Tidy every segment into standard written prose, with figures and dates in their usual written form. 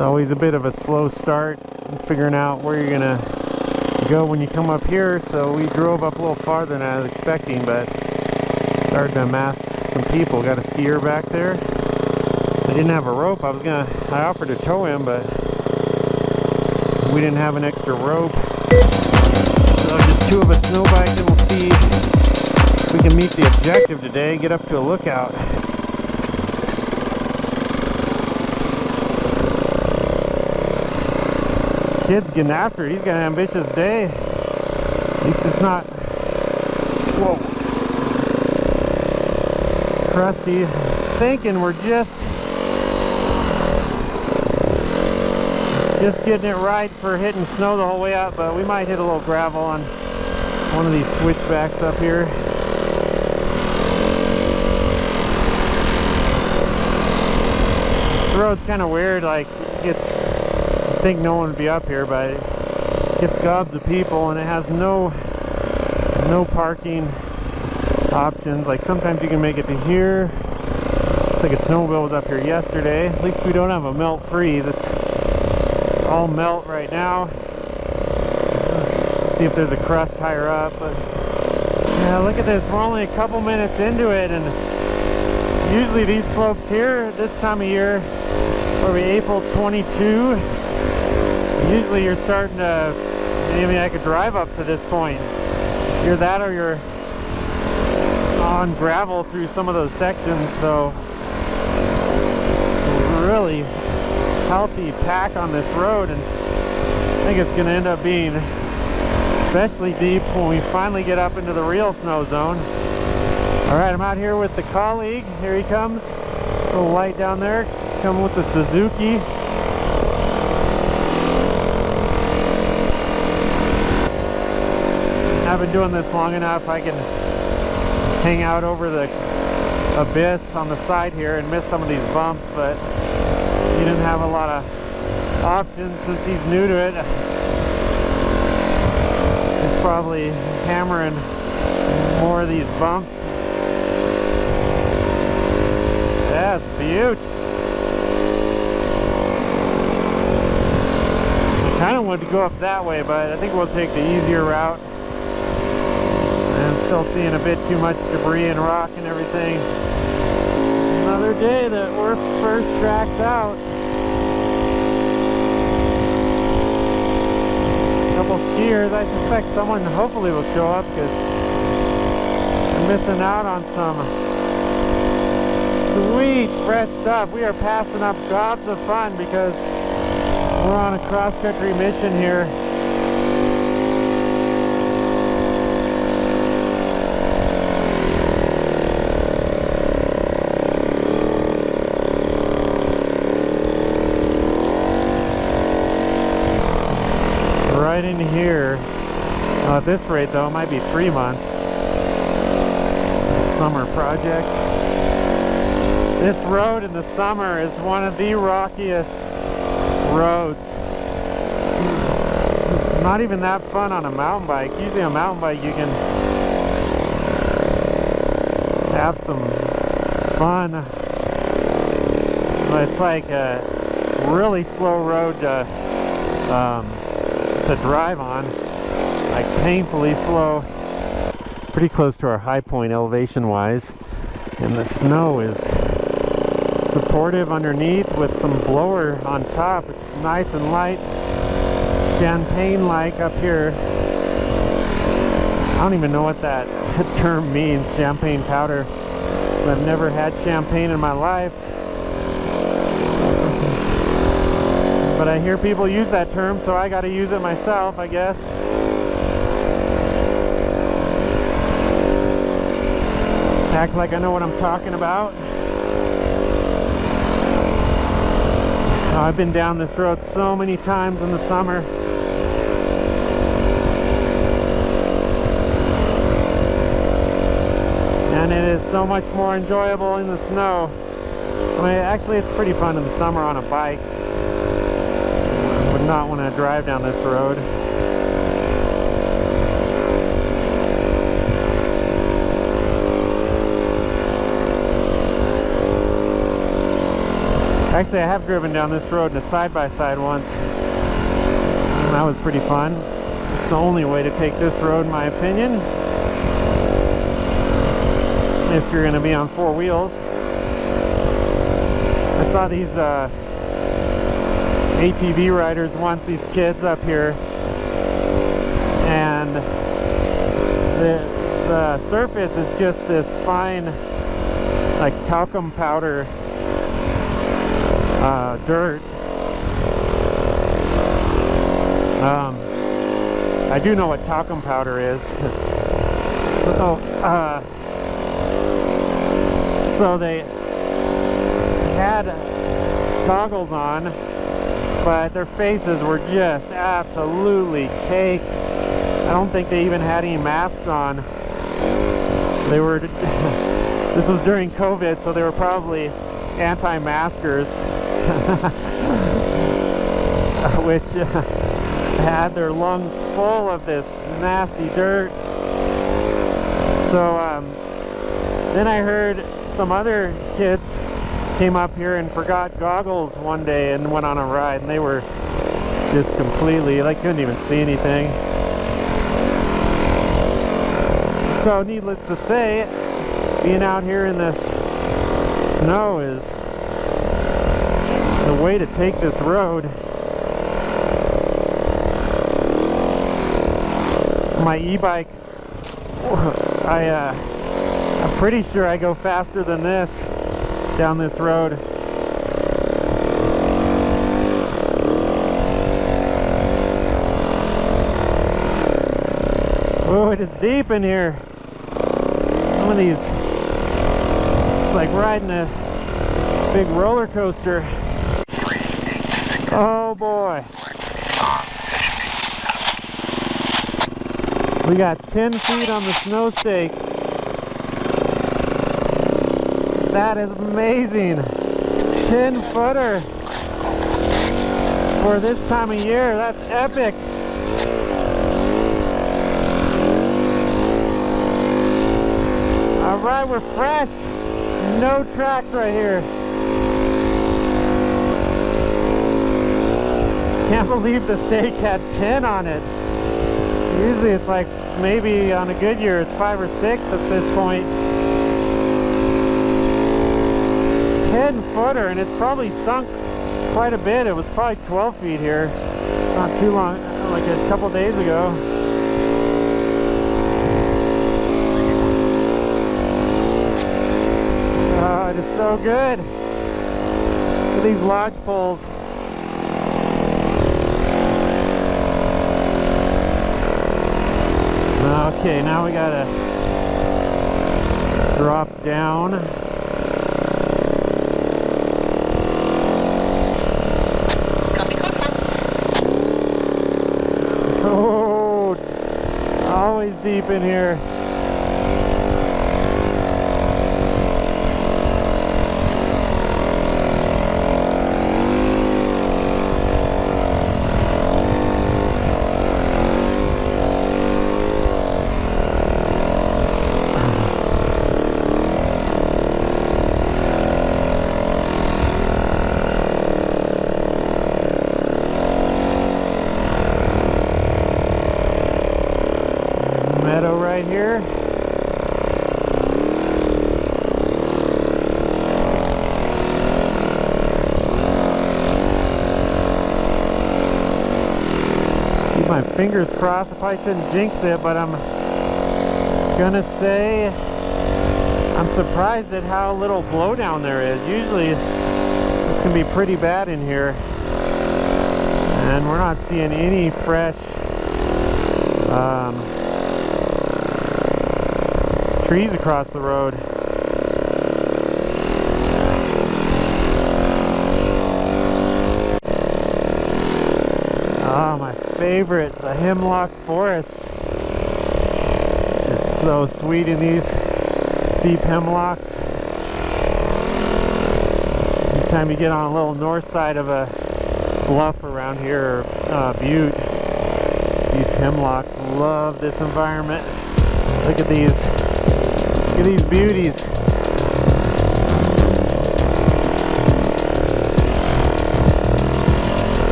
It's always a bit of a slow start figuring out where you're gonna go when you come up here, so we drove up a little farther than I was expecting, but started to amass some people. Got a skier back there. I didn't have a rope. I offered to tow him, but we didn't have an extra rope. So just two of us snow bike, and we'll see if we can meet the objective today, get up to a lookout. Kid's getting after it. He's got an ambitious day. At least it's not, whoa, crusty. Thinking we're just getting it right for hitting snow the whole way up, but we might hit a little gravel on one of these switchbacks up here. This road's kind of weird, like it's, I think no one would be up here, but it gets gobs of people and it has no parking options. Like sometimes you can make it to here. Looks like a snowmobile was up here yesterday. At least we don't have a melt freeze. It's all melt right now. Let's see if there's a crust higher up. But yeah, look at this. We're only a couple minutes into it, and usually these slopes here this time of year, probably April 22. Usually you're starting to, maybe I could drive up to this point. Either that or you're on gravel through some of those sections. So really healthy pack on this road, and I think it's going to end up being especially deep when we finally get up into the real snow zone. Alright, I'm out here with the colleague. Here he comes. A little light down there. Coming with the Suzuki. I've been doing this long enough, I can hang out over the abyss on the side here and miss some of these bumps, but he didn't have a lot of options since he's new to it. He's probably hammering more of these bumps. That's beaut. I kind of wanted to go up that way, but I think we'll take the easier route. I'm still seeing a bit too much debris and rock and everything. Another day that we're first tracks out. A couple skiers. I suspect someone hopefully will show up because we're missing out on some sweet fresh stuff. We are passing up gobs of fun because we're on a cross-country mission here. Right in here. At this rate though, it might be 3 months. Summer project. This road in the summer is one of the rockiest roads. Not even that fun on a mountain bike. Usually on a mountain bike you can have some fun, but it's like a really slow road to drive on, like painfully slow. Pretty close to our high point elevation wise, and the snow is supportive underneath with some blower on top. It's nice and light, champagne like up here. I don't even know what that term means, champagne powder, so I've never had champagne in my life. But I hear people use that term, so I got to use it myself, I guess. Act like I know what I'm talking about. I've been down this road so many times in the summer. And it is so much more enjoyable in the snow. I mean, actually it's pretty fun in the summer on a bike. Not want to drive down this road. Actually, I have driven down this road in a side-by-side once, and that was pretty fun. It's the only way to take this road, in my opinion, if you're going to be on four wheels. I saw these ATV riders once, these kids up here, and the surface is just this fine, like talcum powder dirt. I do know what talcum powder is. So they had goggles on, but their faces were just absolutely caked. I don't think they even had any masks on. They were, this was during COVID, so they were probably anti-maskers, which had their lungs full of this nasty dirt. So then I heard some other kids came up here and forgot goggles one day and went on a ride, and they were just completely, they couldn't even see anything. So needless to say, being out here in this snow is the way to take this road. My e-bike, I'm pretty sure I go faster than this down this road. Oh, it is deep in here. Some of these, it's like riding a big roller coaster. Oh boy. We got 10 feet on the snow stake. That is amazing. 10-footer for this time of year. That's epic. All right, we're fresh. No tracks right here. Can't believe the stake had 10 on it. Usually it's like, maybe on a good year it's 5 or 6 at this point. 10-footer, and it's probably sunk quite a bit. It was probably 12 feet here not too long, like a couple days ago. Oh, it is so good. Look at these lodge poles. Okay, now we gotta drop down. Oh, always deep in here. Here. Keep my fingers crossed. I probably shouldn't jinx it, but I'm gonna say I'm surprised at how little blowdown there is. Usually this can be pretty bad in here, and we're not seeing any fresh trees across the road. Oh, my favorite, the hemlock forest. It's just so sweet in these deep hemlocks. Anytime you get on a little north side of a bluff around here, or butte, these hemlocks love this environment. Look at these. Look at these beauties.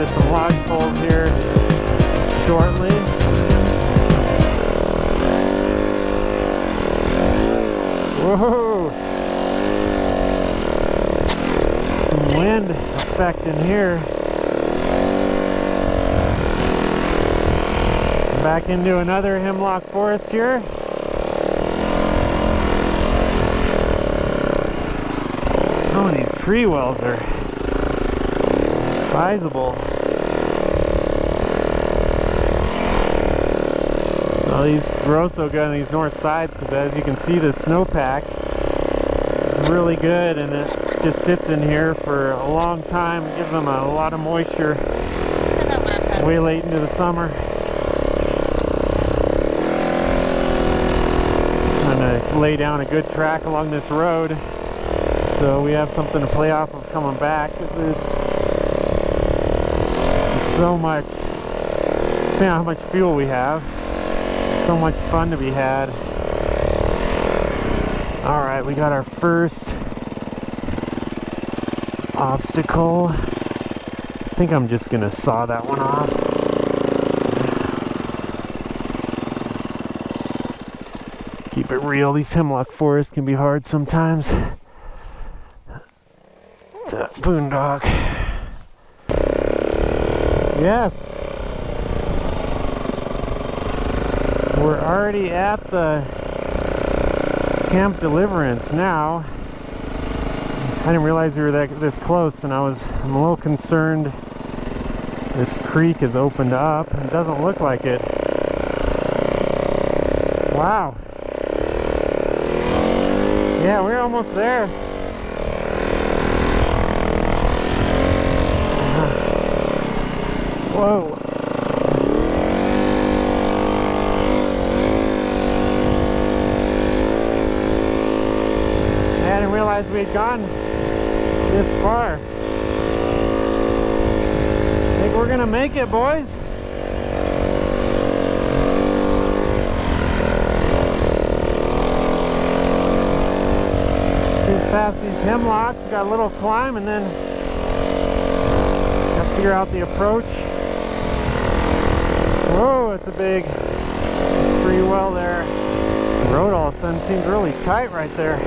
into some lodge poles here shortly. Whoa! Some wind effect in here. Back into another hemlock forest here. Some of these tree wells are sizable. So these grow so good on these north sides because, as you can see, the snowpack is really good, and it just sits in here for a long time. It gives them a lot of moisture way late into the summer. Trying to lay down a good track along this road so we have something to play off of coming back, because there's so much, depending on how much fuel we have, so much fun to be had. Alright, we got our first obstacle. I think I'm just gonna saw that one off. Keep it real, these hemlock forests can be hard sometimes. It's a boondock. Yes! We're already at the Camp Deliverance now. I didn't realize we were this close, and I'm a little concerned. This creek is opened up. It doesn't look like it. Wow. Yeah, we're almost there. Whoa. I didn't realize we had gone this far. I think we're gonna make it, boys. Just past these hemlocks, we got a little climb, and then got to figure out the approach. Whoa, it's a big tree well there. The road all of a sudden seems really tight right there.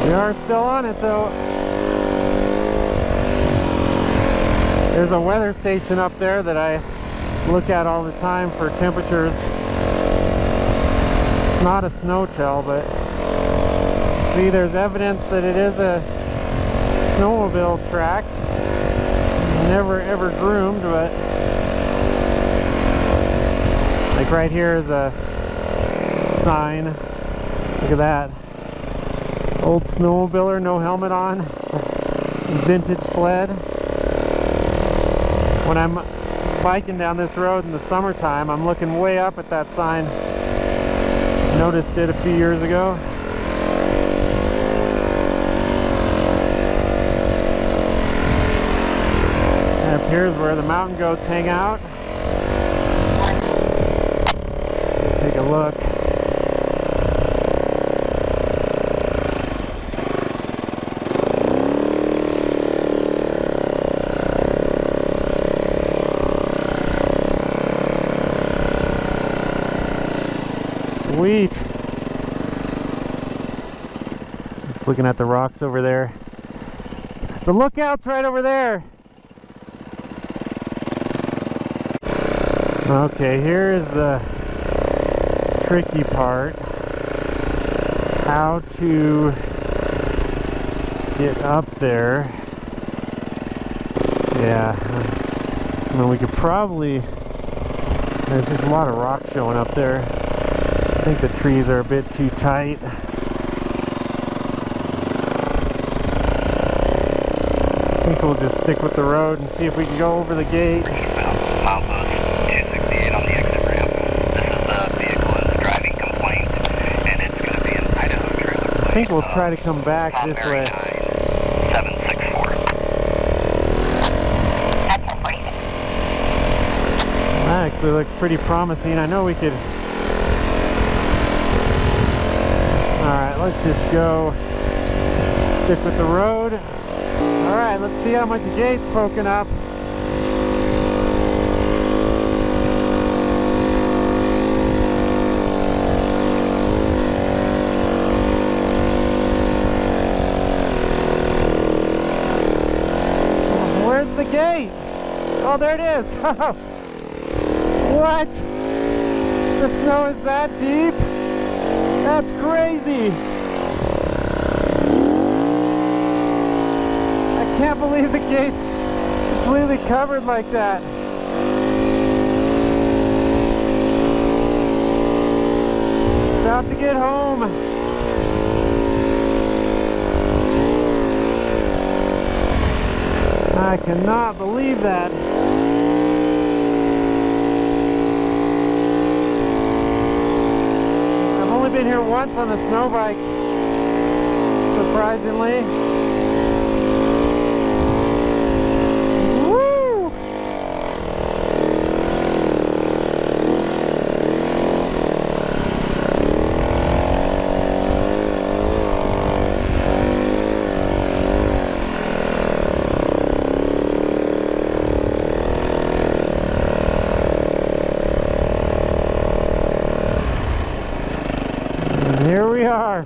We are still on it though. There's a weather station up there that I look at all the time for temperatures. It's not a snow tell, but see, there's evidence that it is a snowmobile track. Never ever groomed, but like right here is a sign. Look at that. Old snowmobiler, no helmet on. Vintage sled. When I'm biking down this road in the summertime, I'm looking way up at that sign. Noticed it a few years ago. And up here's where the mountain goats hang out. Let's go take a look. Sweet. Just looking at the rocks over there. The lookout's right over there. Okay, here is the tricky part. It's how to get up there. Yeah, I mean, we could probably, there's just a lot of rock showing up there. I think the trees are a bit too tight. I think we'll just stick with the road and see if we can go over the gate. Milepost 268 on the exit ramp. This is a vehicle in the driving complaint, and it's going to be an Idaho trailer. I think we'll try to come back this way. 764. That's all right. That actually looks pretty promising. I know we could... Alright, let's just go stick with the road. Alright, let's see how much the gate's poking up. Where's the gate? Oh, there it is. What? The snow is that deep? That's crazy. I can't believe the gate's completely covered like that. About to get home. I cannot believe that. I've only been here once on a snow bike, surprisingly. Woo! Here we are.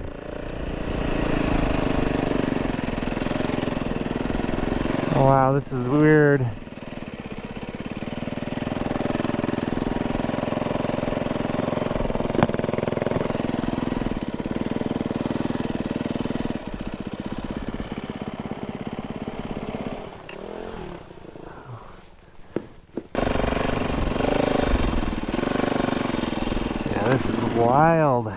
Oh, wow, this is weird. Yeah, this is wild.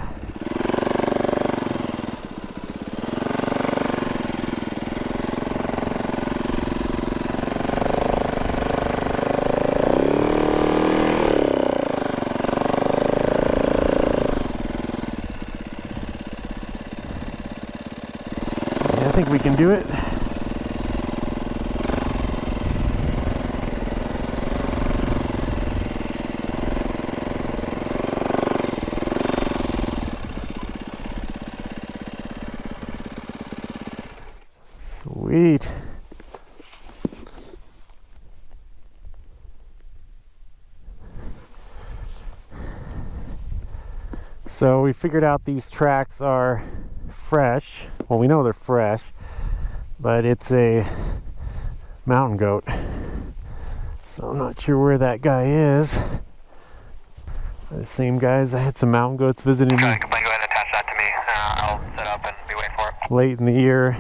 I think we can do it. Sweet. So we figured out these tracks are fresh. Well, we know they're fresh, but it's a mountain goat. So I'm not sure where that guy is. The same guys, I had some mountain goats visiting me. Go ahead and attach that to me. I'll set up and be waiting for it. Late in the year.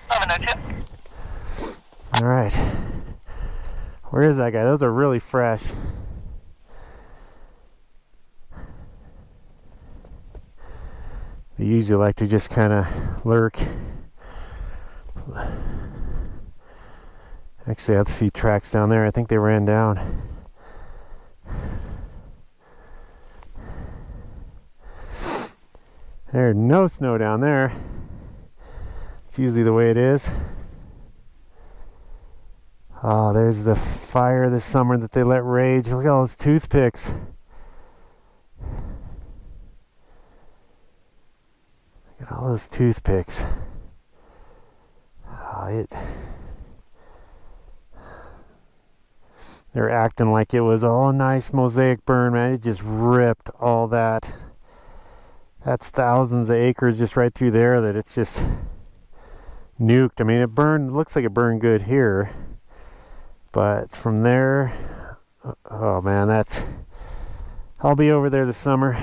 I'm in that chip. All right. Where is that guy? Those are really fresh. They usually like to just kind of lurk. Actually, I see tracks down there. I think they ran down. There's no snow down there. It's usually the way it is. Oh, there's the fire this summer that they let rage. Look at all those toothpicks. Look at all those toothpicks. Oh, they're acting like it was all a nice mosaic burn, man. It just ripped all that. That's thousands of acres just right through there that it's just nuked. I mean, it burned, looks like it burned good here. But from there, oh man, I'll be over there this summer.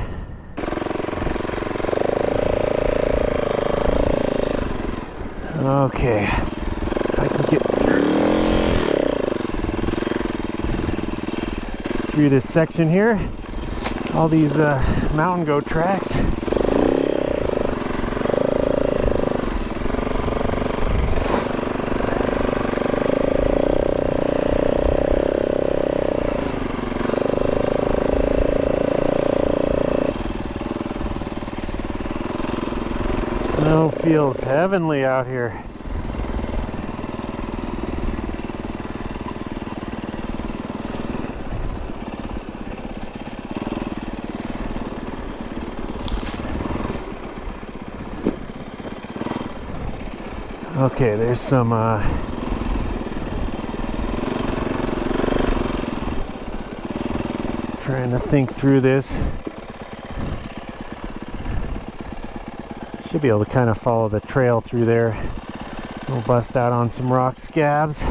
Okay, if I can get through this section here, all these mountain goat tracks. Snow feels heavenly out here. Okay, there's some trying to think through this. Should be able to kind of follow the trail through there. We'll bust out on some rock scabs.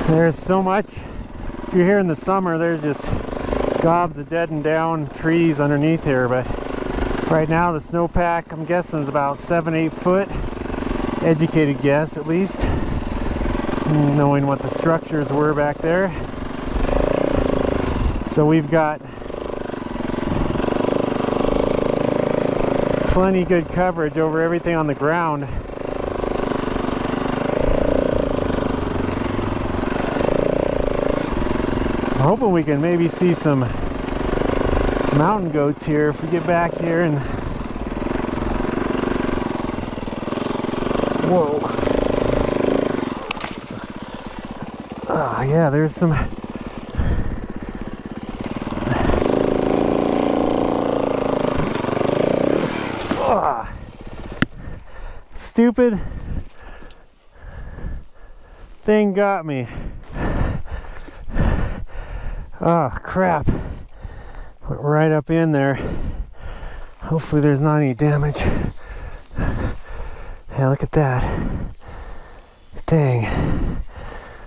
There's so much. If you're here in the summer, there's just gobs of dead and down trees underneath here, but right now the snowpack, I'm guessing, is about 7-8 foot. Educated guess, at least, knowing what the structures were back there. So we've got plenty good coverage over everything on the ground. I'm hoping we can maybe see some mountain goats here if we get back here. And whoa. Ah, yeah, there's some. Ah, stupid thing got me. Oh crap, went right up in there. Hopefully there's not any damage. Hey, look at that. Dang,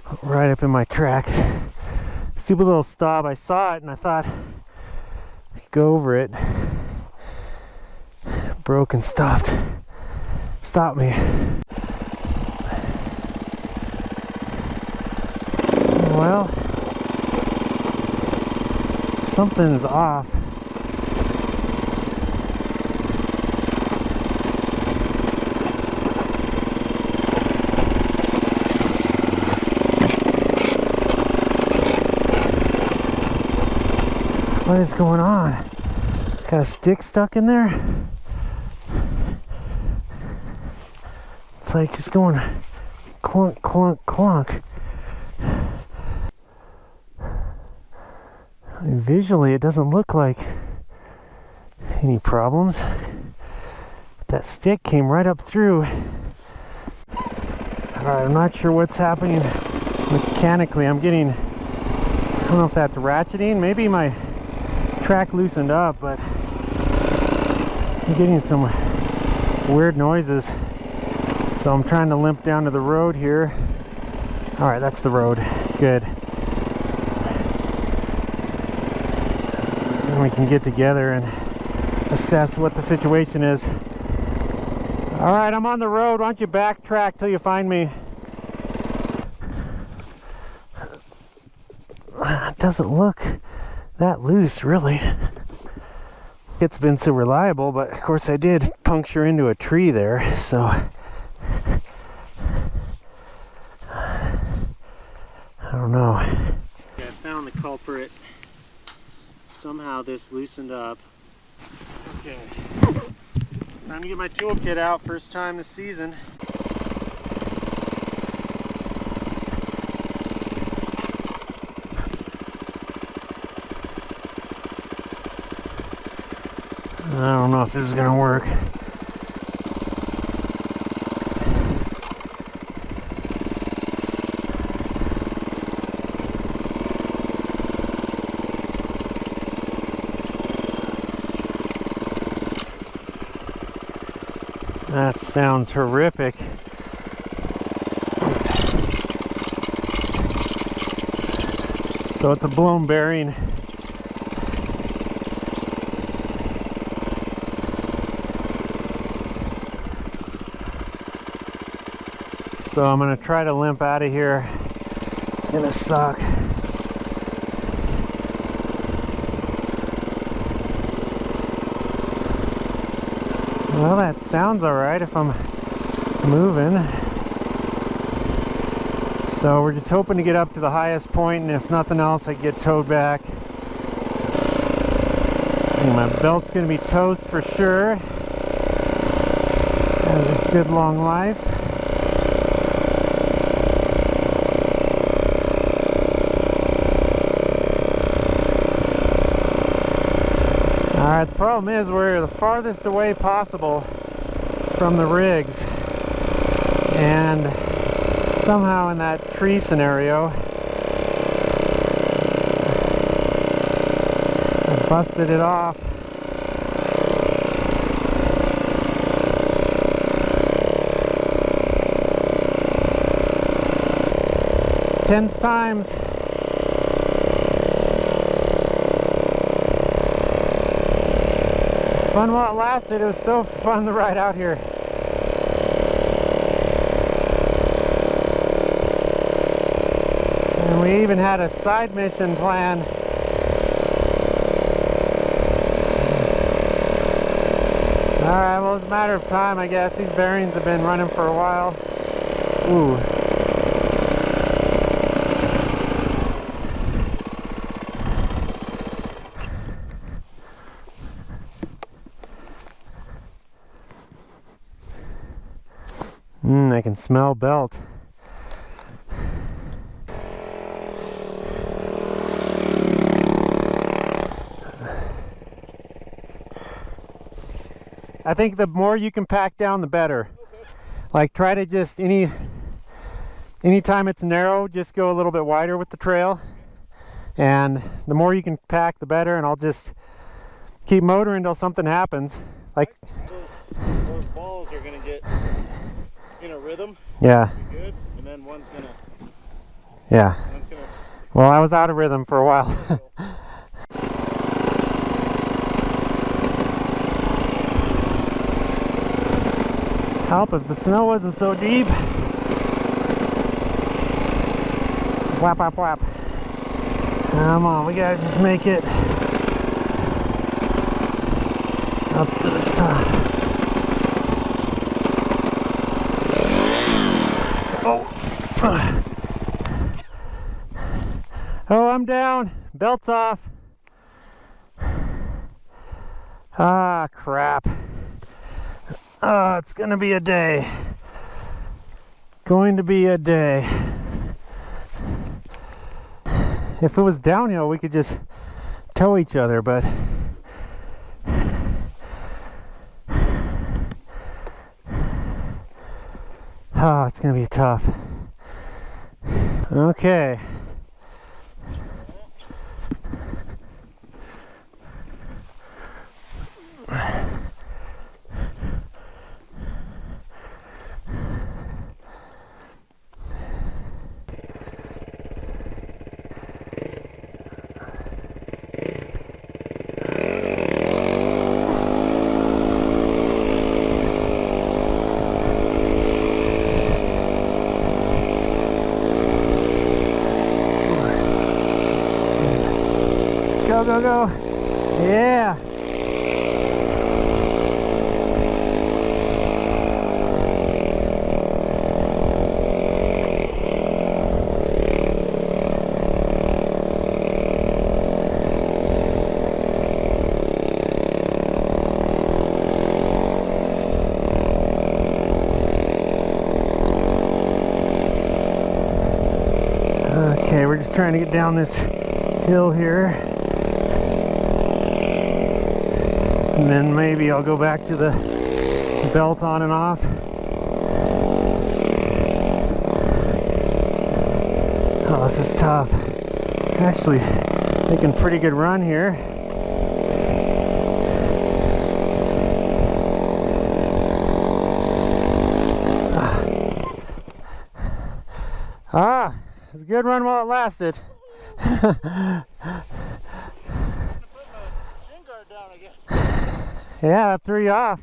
went right up in my track. Stupid little stop. I saw it and I thought I could go over it. Broke and stopped me. Well, something's off. What is going on? Got a stick stuck in there? It's like it's going clunk, clunk, clunk. Visually, it doesn't look like any problems. That stick came right up through. Alright, I'm not sure what's happening mechanically. I don't know if that's ratcheting. Maybe my track loosened up, but I'm getting some weird noises. So I'm trying to limp down to the road here. Alright, that's the road. Good. We can get together and assess what the situation is. All right, I'm on the road. Why don't you backtrack till you find me? It doesn't look that loose, really. It's been so reliable, but of course I did puncture into a tree there, so I don't know. Okay, I found the culprit. Somehow this loosened up. Okay, time to get my toolkit out. First time this season. I don't know if this is gonna work. That sounds horrific. So it's a blown bearing. So I'm gonna try to limp out of here. It's gonna suck. Well, that sounds all right if I'm moving. So we're just hoping to get up to the highest point, and if nothing else, I get towed back. I think my belt's gonna be toast for sure. Have a good long life. Alright, the problem is we're the farthest away possible from the rigs, and somehow in that tree scenario I busted it off. Tense times. It's fun while it lasted. It was so fun to ride out here. And we even had a side mission plan. Alright, well, it's a matter of time, I guess. These bearings have been running for a while. Ooh. I can smell belt. I think the more you can pack down, the better. Okay. Like, try to just anytime it's narrow, just go a little bit wider with the trail. And the more you can pack, the better. And I'll just keep motoring until something happens. Like those balls are gonna get in a rhythm. Yeah. Good, and then one's gonna. Yeah. One's gonna. Well, I was out of rhythm for a while. Help if the snow wasn't so deep. Whap, whap, whap. Come on, we gotta just make it up to the top. Oh. Oh, I'm down. Belt's off. Ah, crap. Oh, it's gonna be a day. Going to be a day. If it was downhill, we could just tow each other, but oh, it's gonna be tough. Okay. Go, go, go. Yeah. Okay, we're just trying to get down this hill here. And then maybe I'll go back to the belt on and off. Oh, this is tough. Actually, making a pretty good run here. Ah, it was a good run while it lasted. Yeah, that threw you off.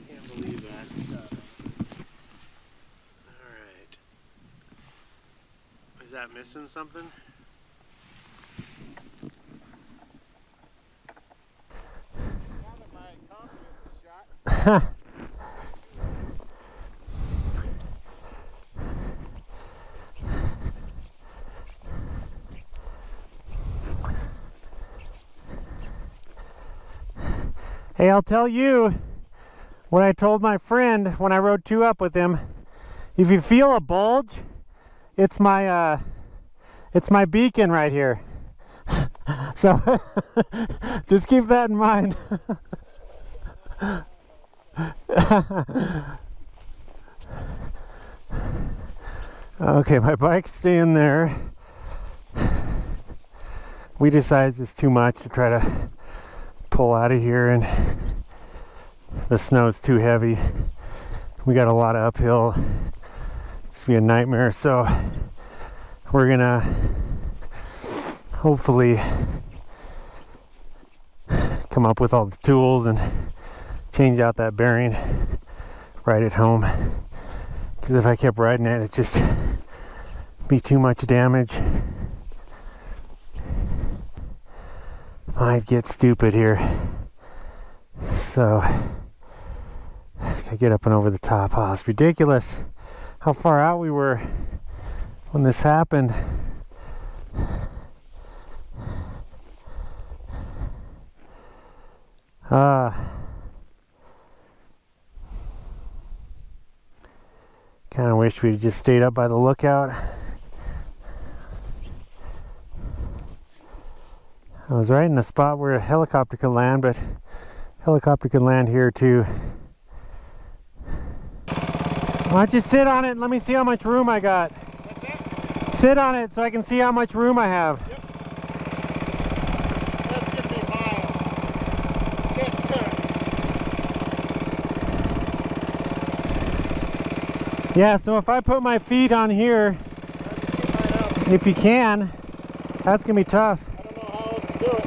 Can't believe that. Alright. Is that missing something? Now that my confidence is shot. Hey, I'll tell you what I told my friend when I rode 2 up with him. If you feel a bulge, it's my beacon right here. So just keep that in mind. Okay, my bike's staying there. We decided it's just too much to try to pull out of here, and the snow's too heavy. We got a lot of uphill. It's gonna be a nightmare, so we're gonna hopefully come up with all the tools and change out that bearing right at home, because if I kept riding it, it'd just be too much damage. Might get stupid here, so I get up and over the top. Oh, it's ridiculous how far out we were when this happened. Kind of wish we'd just stayed up by the lookout. I was right in the spot where a helicopter could land, but helicopter could land here too. Why don't you sit on it and let me see how much room I got? What's that? Sit on it so I can see how much room I have. Yep. That's gonna be mild. Just touch. Yeah, so if I put my feet on here, if you can, that's gonna be tough. I don't know how else to do it.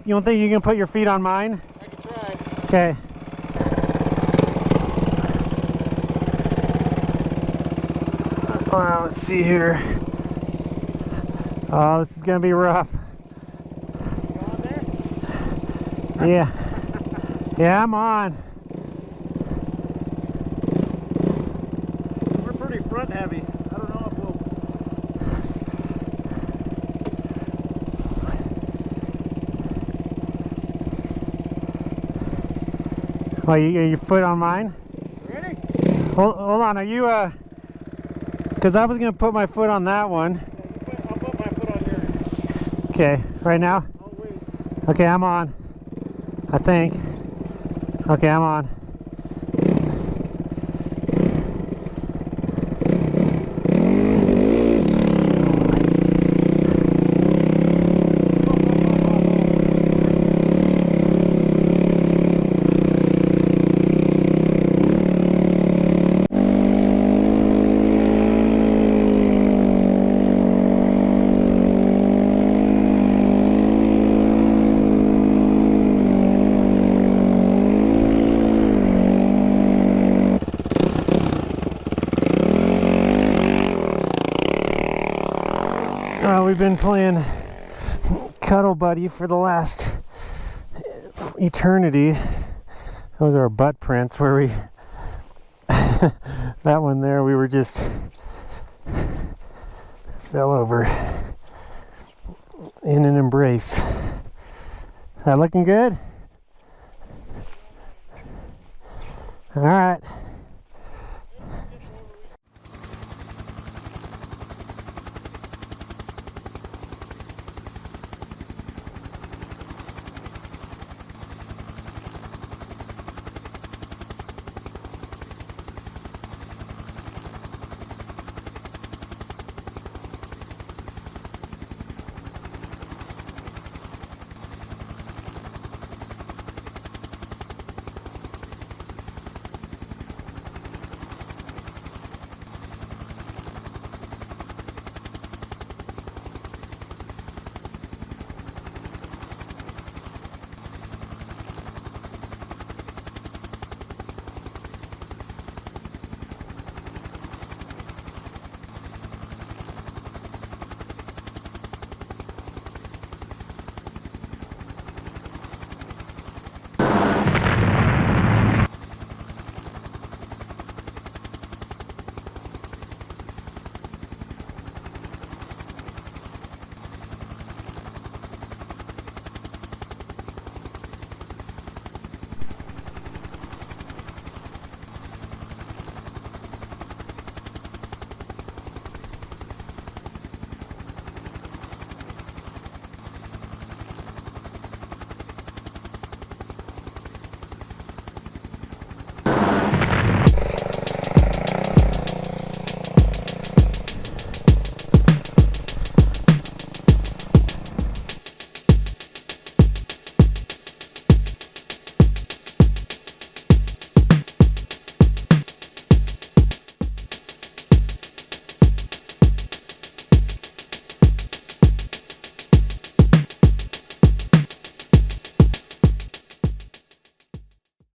You don't think you can put your feet on mine? I can try. Okay. Well, let's see here. Oh, this is gonna be rough. You on there? Yeah. Yeah, I'm on. We're pretty front heavy. I don't know if we'll... Oh, your foot on mine? Ready? Hold on, are you because I was gonna put my foot on that one. Yeah, I'll put my foot on yours. Okay, right now? I'll wait. Okay, I'm on. I think. Okay, I'm on. We've been playing Cuddle Buddy for the last eternity. Those are our butt prints where we that one there we were just fell over in an embrace. That looking good? All right.